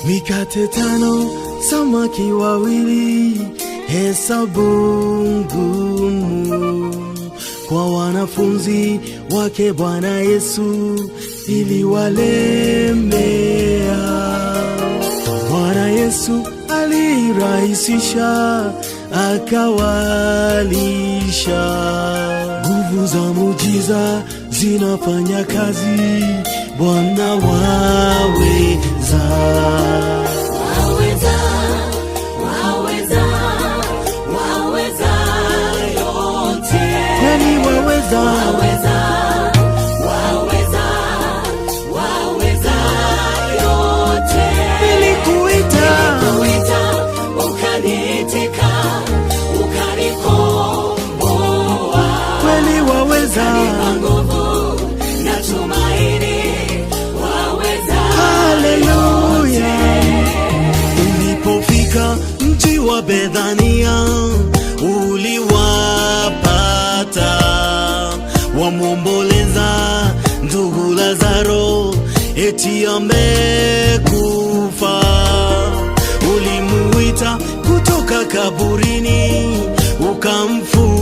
Mikate 5, samaki 2, hesabu ngumu kwa wanafunzi wake Bwana Yesu iliwalemea. Bwana Yesu alirahisisha, akawalisha. Nguvu za muujiza zinafanya kazi, Bwana waweza. Waweza, waweza, waweza yote. Kweli waweza. Waweza, waweza, waweza yote. Nilikuita ukaniitika, ukanikomboa. kweli waweza. Kanipa nguvu na tumaini, waweza. Haleluya. Ulipofika mji wa Bethania, uliwapata wamwomboleza ndugu Lazaro, eti amekufa. Ulimuita kutoka kaburini, ukamfufua.